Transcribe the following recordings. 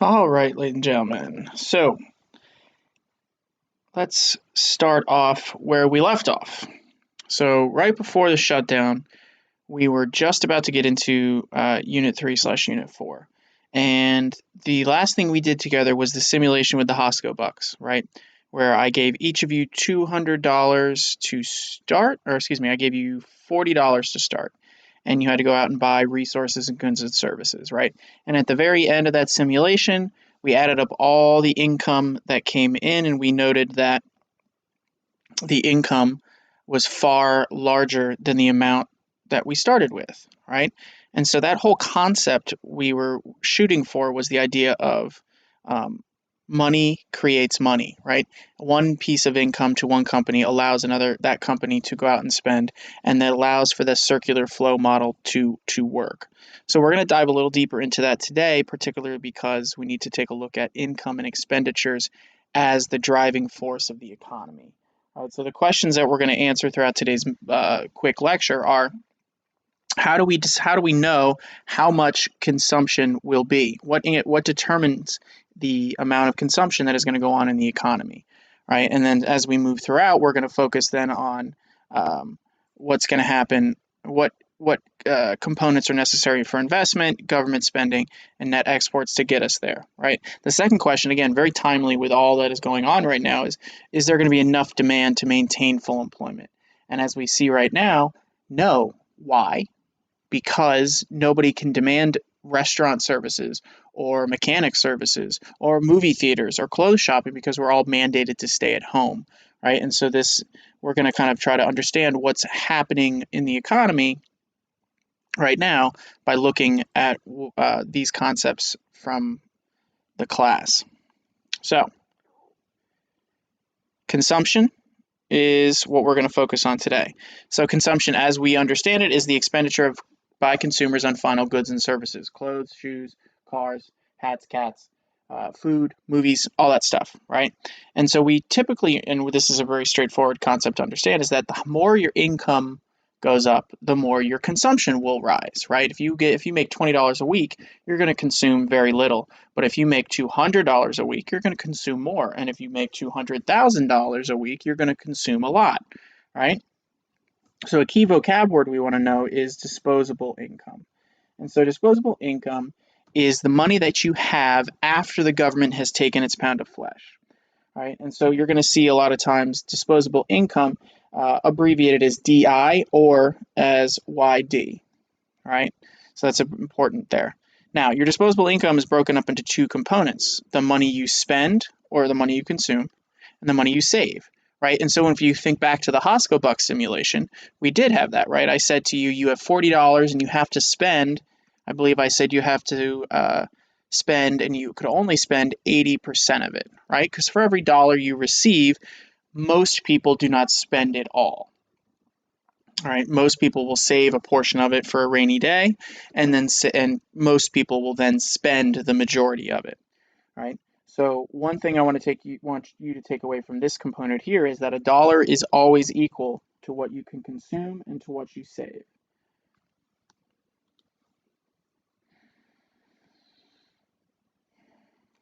All right, ladies and gentlemen. So let's start off where we left off. So right before the shutdown, we were just about to get into Unit 3/Unit 4. And the last thing we did together was the simulation with the Hosco Bucks, right? Where I gave each of you $200 to start, or excuse me, I gave you $40 to start. And you had to go out and buy resources and goods and services, right? And at the very end of that simulation, we added up all the income that came in, and we noted that the income was far larger than the amount that we started with, right? And so that whole concept we were shooting for was the idea of um, money creates money, right? One piece of income to one company allows that company to go out and spend, and that allows for the circular flow model to work. So we're going to dive a little deeper into that today, particularly because we need to take a look at income and expenditures as the driving force of the economy. All right, so the questions that we're going to answer throughout today's quick lecture are: how do we know how much consumption will be? What determines the amount of consumption that is going to go on in the economy, right? And then as we move throughout, we're going to focus then on what's going to happen, what components are necessary for investment, government spending, and net exports to get us there, right? The second question, again, very timely with all that is going on right now, is there going to be enough demand to maintain full employment? And as we see right now, no. Why? Because nobody can demand restaurant services or mechanic services or movie theaters or clothes shopping because we're all mandated to stay at home, right? And so we're going to kind of try to understand what's happening in the economy right now by looking at these concepts from the class. So consumption is what we're going to focus on today. So consumption, as we understand it, is the expenditure by consumers on final goods and services: clothes, shoes, cars, hats, cats, food, movies, all that stuff, right? And so we typically, and this is a very straightforward concept to understand, is that the more your income goes up, the more your consumption will rise, right? If you make $20 a week, you're going to consume very little. But if you make $200 a week, you're going to consume more. And if you make $200,000 a week, you're going to consume a lot, right? So a key vocab word we want to know is disposable income. And so disposable income is the money that you have after the government has taken its pound of flesh, right? And so you're going to see a lot of times disposable income abbreviated as DI or as YD, right? So that's important there. Now, your disposable income is broken up into two components: the money you spend or the money you consume, and the money you save, right? And so if you think back to the Hosco Buck simulation, we did have that, right? I said to you, you have $40 and you have to spend, I believe I said you have to spend, and you could only spend 80% of it, right? Because for every dollar you receive, most people do not spend it all. All right, most people will save a portion of it for a rainy day, and most people will then spend the majority of it. Right. So one thing I want you to take away from this component here is that a dollar is always equal to what you can consume and to what you save.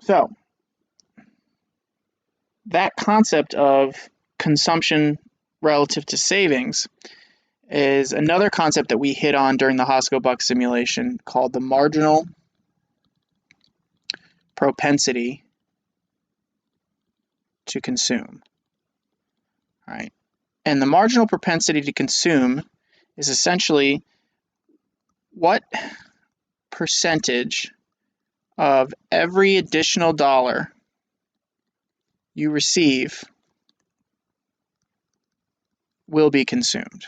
So that concept of consumption relative to savings is another concept that we hit on during the Hosco Buck simulation called the marginal propensity to consume. All right. And the marginal propensity to consume is essentially what percentage of every additional dollar you receive will be consumed.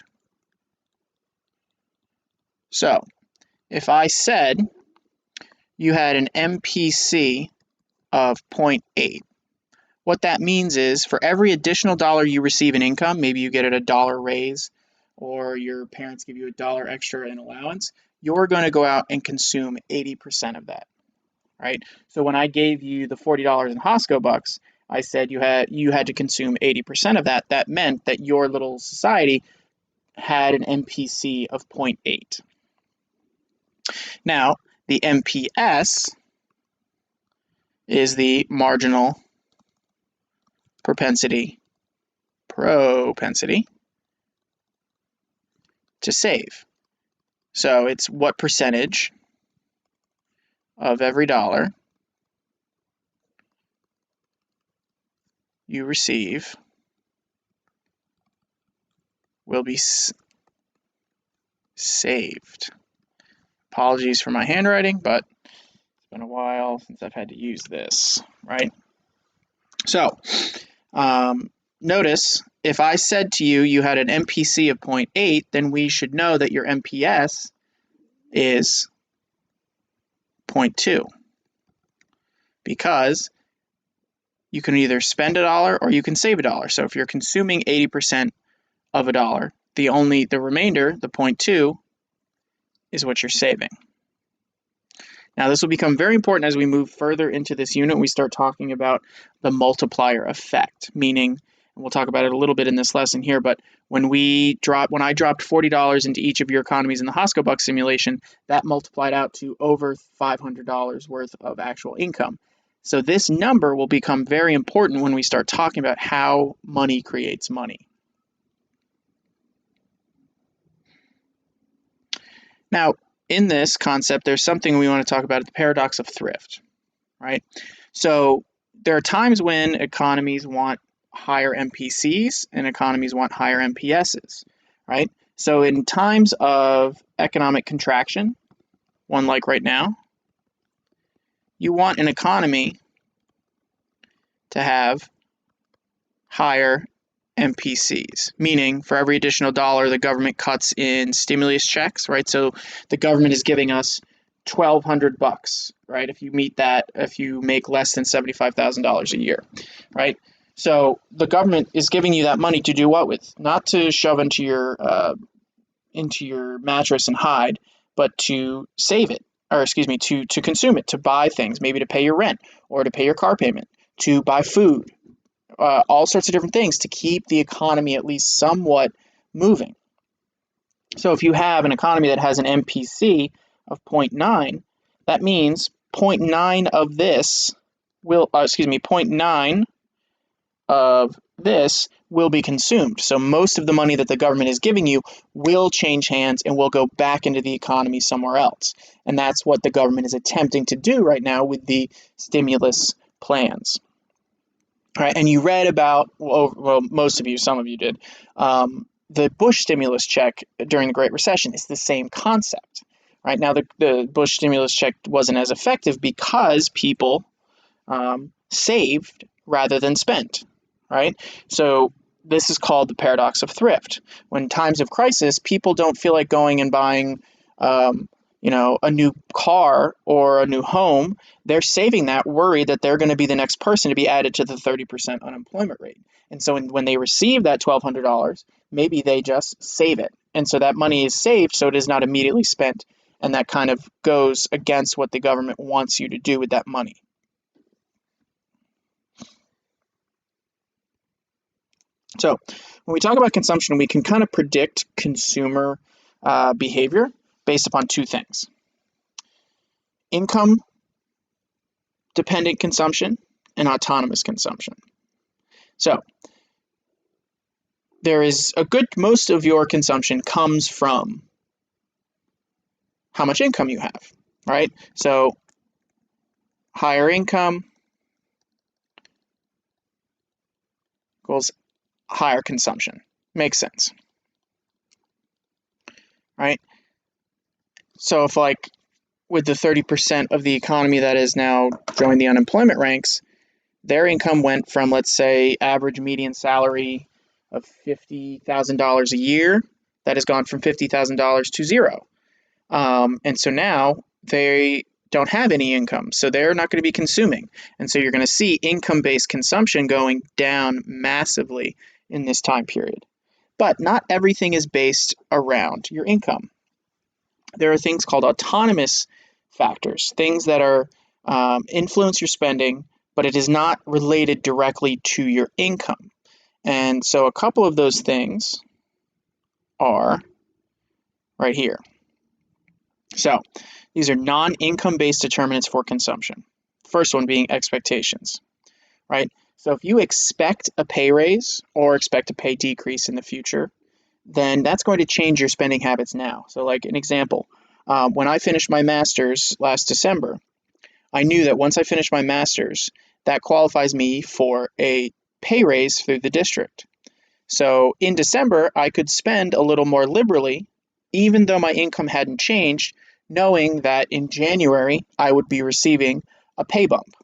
So, if I said you had an MPC of 0.8, what that means is for every additional dollar you receive in income, maybe you get a dollar raise or your parents give you a dollar extra in allowance, you're going to go out and consume 80% of that, right? So when I gave you the $40 in Hosco Bucks, I said you had to consume 80% of that. That meant that your little society had an MPC of 0.8. Now, the MPS is the marginal propensity to save. So it's what percentage of every dollar you receive will be saved. Apologies for my handwriting, but it's been a while since I've had to use this, right? So notice if I said to you you had an MPC of 0.8, then we should know that your MPS is 0.2, because you can either spend $1 or you can save $1. So if you're consuming 80% of $1, the remainder, the 0.2, is what you're saving. Now this will become very important as we move further into this unit. We start talking about the multiplier effect, meaning, and we'll talk about it a little bit in this lesson here, but when I dropped $40 into each of your economies in the Hosco-Buck simulation, that multiplied out to over $500 worth of actual income. So this number will become very important when we start talking about how money creates money. Now, in this concept, there's something we want to talk about, the paradox of thrift, right? So there are times when economies want higher MPCs and economies want higher MPSs, right? So in times of economic contraction, one like right now, you want an economy to have higher MPCs, meaning for every additional dollar the government cuts in stimulus checks, right? So the government is giving us $1,200, right? If you make less than $75,000 a year, right? So the government is giving you that money to do what with? Not to shove into your mattress and hide, but to save it, or excuse me, to consume it, to buy things, maybe to pay your rent or to pay your car payment, to buy food, all sorts of different things to keep the economy at least somewhat moving. So if you have an economy that has an MPC of 0.9, that means 0.9 of this will, 0.9 of this will be consumed. So most of the money that the government is giving you will change hands and will go back into the economy somewhere else. And that's what the government is attempting to do right now with the stimulus plans. Right, and you read about, well, most of you, some of you did, the Bush stimulus check during the Great Recession. It's the same concept. Right now, the Bush stimulus check wasn't as effective because people saved rather than spent. Right, so this is called the paradox of thrift. When times of crisis, people don't feel like going and buying a new car or a new home. They're saving that, worried that they're going to be the next person to be added to the 30% unemployment rate. And so when they receive that $1,200, maybe they just save it. And so that money is saved, so it is not immediately spent. And that kind of goes against what the government wants you to do with that money. So when we talk about consumption, we can kind of predict consumer behavior based upon two things: income dependent consumption and autonomous consumption. So most of your consumption comes from how much income you have, right? So higher income equals higher consumption. Makes sense, right? So if with the 30% of the economy that is now joined the unemployment ranks, their income went from, let's say, average median salary of $50,000 a year. That has gone from $50,000 to zero. And so now they don't have any income, so they're not going to be consuming. And so you're going to see income-based consumption going down massively in this time period. But not everything is based around your income. There are things called autonomous factors, things that are influence your spending, but it is not related directly to your income. And so a couple of those things are right here. So these are non-income based determinants for consumption. first one being expectations, right? So if you expect a pay raise or expect a pay decrease in the future, then that's going to change your spending habits now. So, like an example, when I finished my master's last December, I knew that once I finished my master's, that qualifies me for a pay raise through the district. So in December, I could spend a little more liberally, even though my income hadn't changed, knowing that in January I would be receiving a pay bump.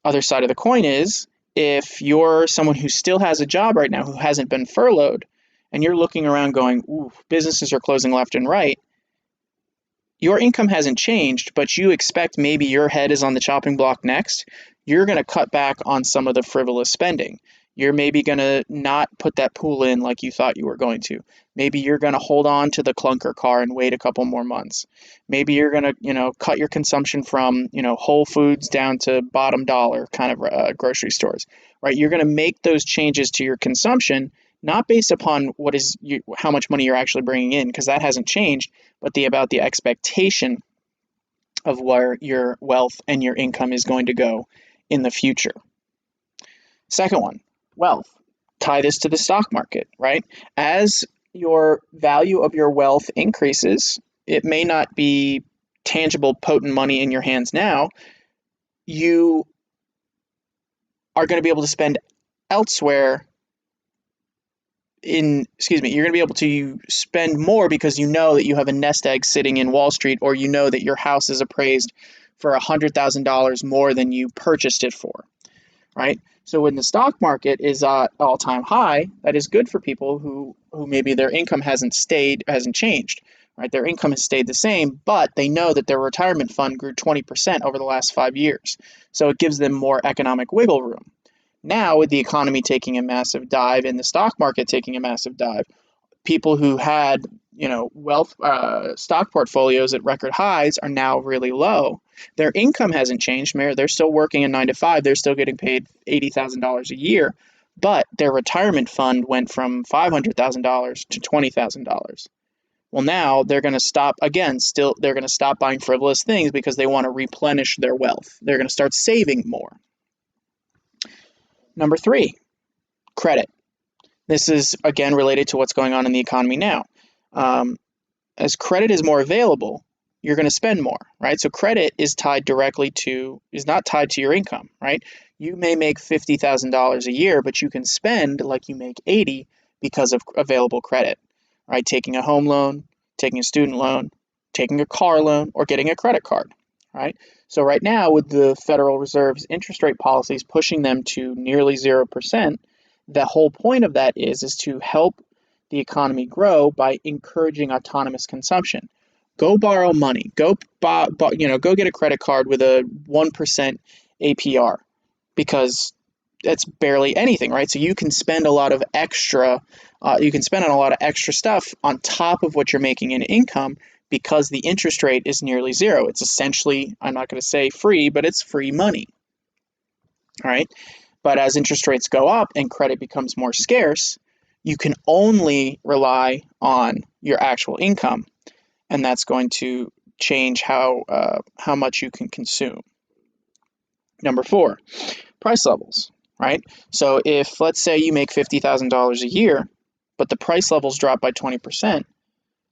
Other side of the coin is if you're someone who still has a job right now who hasn't been furloughed, and you're looking around going, ooh, businesses are closing left and right, your income hasn't changed, but you expect maybe your head is on the chopping block next, you're going to cut back on some of the frivolous spending. You're maybe going to not put that pool in like you thought you were going to. Maybe you're going to hold on to the clunker car and wait a couple more months. Maybe you're going to, cut your consumption from, Whole Foods down to bottom dollar kind of grocery stores, right? You're going to make those changes to your consumption, not based upon how much money you're actually bringing in, because that hasn't changed, but about the expectation of where your wealth and your income is going to go in the future. Second one, wealth. Tie this to the stock market, right? As your value of your wealth increases, it may not be tangible, potent money in your hands now. You are going to be able to spend elsewhere you're going to be able to spend more because you know that you have a nest egg sitting in Wall Street, or you know that your house is appraised for $100,000 more than you purchased it for, right? So when the stock market is at all-time high, that is good for people who maybe their income hasn't changed, right? Their income has stayed the same, but they know that their retirement fund grew 20% over the last 5 years. So it gives them more economic wiggle room. Now, with the economy taking a massive dive and the stock market taking a massive dive, people who had, wealth stock portfolios at record highs are now really low. Their income hasn't changed. They're still working a 9 to 5. They're still getting paid $80,000 a year, but their retirement fund went from $500,000 to $20,000. Well, now they're going to stop again. They're going to stop buying frivolous things because they want to replenish their wealth. They're going to start saving more. Number 3, credit. This is, again, related to what's going on in the economy now. As credit is more available, you're going to spend more, right? So credit is not tied to your income, right? You may make $50,000 a year, but you can spend like you make 80 because of available credit, right? Taking a home loan, taking a student loan, taking a car loan, or getting a credit card, right? So right now, with the Federal Reserve's interest rate policies pushing them to nearly 0%, the whole point of that is to help the economy grow by encouraging autonomous consumption. Go borrow money. Go get a credit card with a 1% APR, because that's barely anything, right? So you can spend a lot of extra. You can spend on a lot of extra stuff on top of what you're making in income, because the interest rate is nearly zero. It's essentially, I'm not going to say free, but it's free money. All right. But as interest rates go up and credit becomes more scarce, you can only rely on your actual income, and that's going to change how much you can consume. Number 4, price levels, right? So if, let's say, you make $50,000 a year, but the price levels drop by 20%,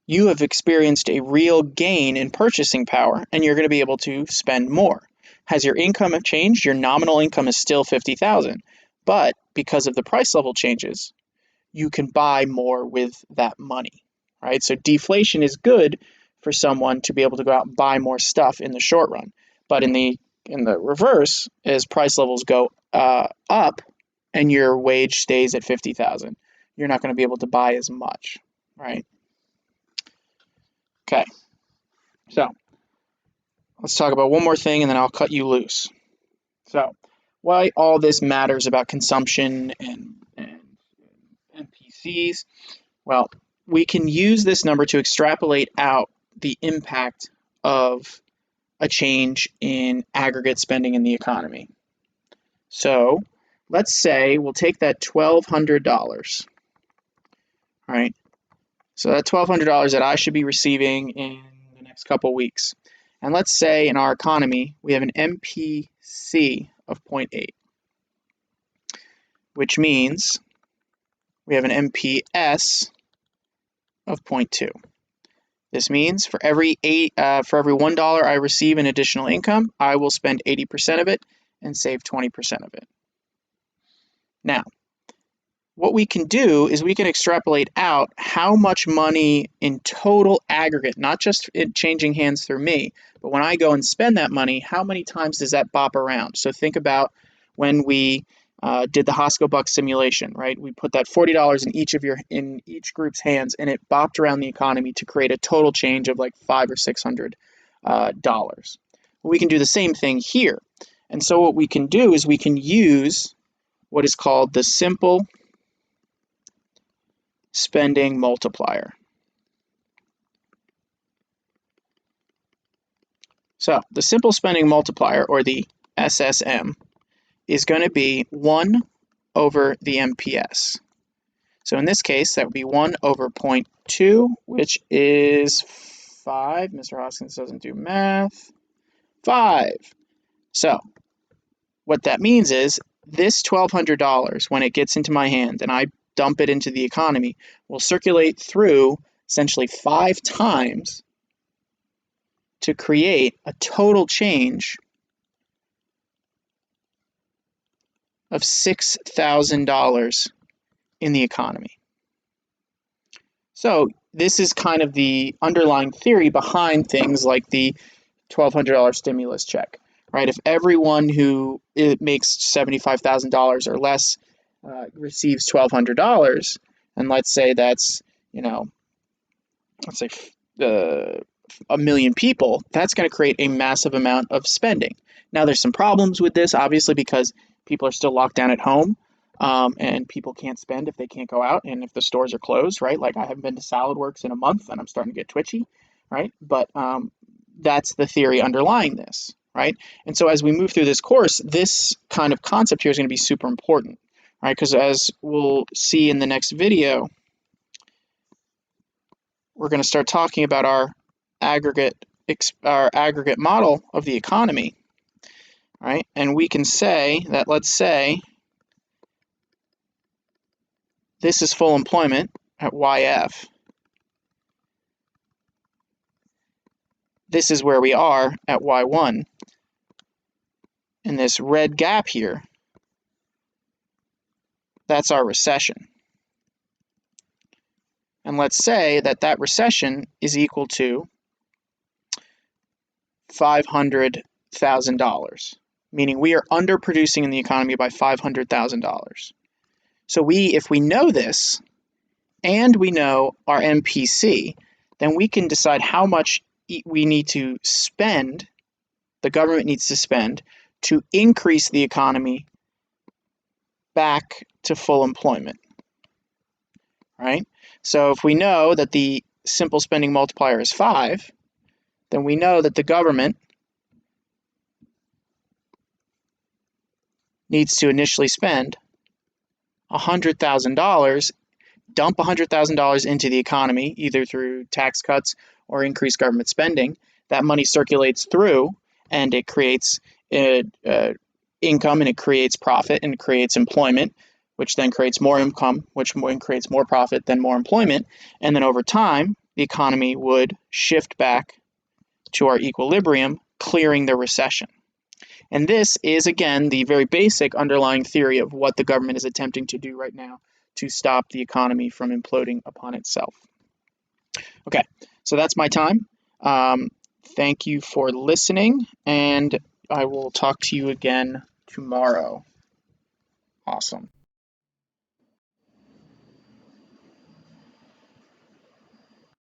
you have experienced a real gain in purchasing power, and you're going to be able to spend more. Has your income changed? Your nominal income is still $50,000, but because of the price level changes, you can buy more with that money, right? So deflation is good for someone to be able to go out and buy more stuff in the short run, but in the reverse, as price levels go up and your wage stays at $50,000, you're not going to be able to buy as much, right? Okay, so let's talk about one more thing and then I'll cut you loose. So why all this matters about consumption and MPCs? Well, we can use this number to extrapolate out the impact of a change in aggregate spending in the economy. So let's say we'll take that $1,200, right? So that $1,200 that I should be receiving in the next couple weeks. And let's say in our economy, we have an MPC of 0.8, which means we have an MPS of 0.2. This means for every $1 I receive in additional income, I will spend 80% of it and save 20% of it. Now, what we can do is we can extrapolate out how much money in total aggregate, not just it changing hands through me, but when I go and spend that money, how many times does that bop around? So think about when we did the Hosco Buck simulation, right? We put that $40 in each group's hands, and it bopped around the economy to create a total change of like $500 or $600. We can do the same thing here. And so what we can do is we can use what is called the simple spending multiplier. So the simple spending multiplier, or the SSM, is going to be 1 over the MPS. So in this case, that would be 1 over 0.2, which is 5. Mr. Hoskins doesn't do math. 5. So what that means is this $1,200, when it gets into my hand and I dump it into the economy, will circulate through essentially 5 times to create a total change of $6,000 in the economy. So this is kind of the underlying theory behind things like the $1,200 stimulus check, right? If everyone who makes $75,000 or less receives $1,200, and let's say that's, let's say 1 million people, that's going to create a massive amount of spending. Now, there's some problems with this, obviously, because people are still locked down at home, and people can't spend if they can't go out and if the stores are closed, right? Like, I haven't been to Salad Works in a month, and I'm starting to get twitchy, right? But that's the theory underlying this, right? And so as we move through this course, this kind of concept here is going to be super important, right? Because as we'll see in the next video, we're going to start talking about our aggregate model of the economy, right? And we can say that, let's say this is full employment at YF. This is where we are at Y1. And this red gap here, that's our recession. And let's say that that recession is equal to $500,000, meaning we are underproducing in the economy by $500,000. So if we know this, and we know our MPC, then we can decide how much we need to spend, the government needs to spend, to increase the economy back to full employment, right? So if we know that the simple spending multiplier is 5, then we know that the government needs to initially spend $100,000, dump $100,000 into the economy, either through tax cuts or increased government spending. That money circulates through, and it creates income, and it creates profit, and it creates employment, which then creates more income, which creates more profit, then more employment. And then over time, the economy would shift back to our equilibrium, clearing the recession. And this is, again, the very basic underlying theory of what the government is attempting to do right now to stop the economy from imploding upon itself. Okay, so that's my time. Thank you for listening, and I will talk to you again tomorrow. Awesome.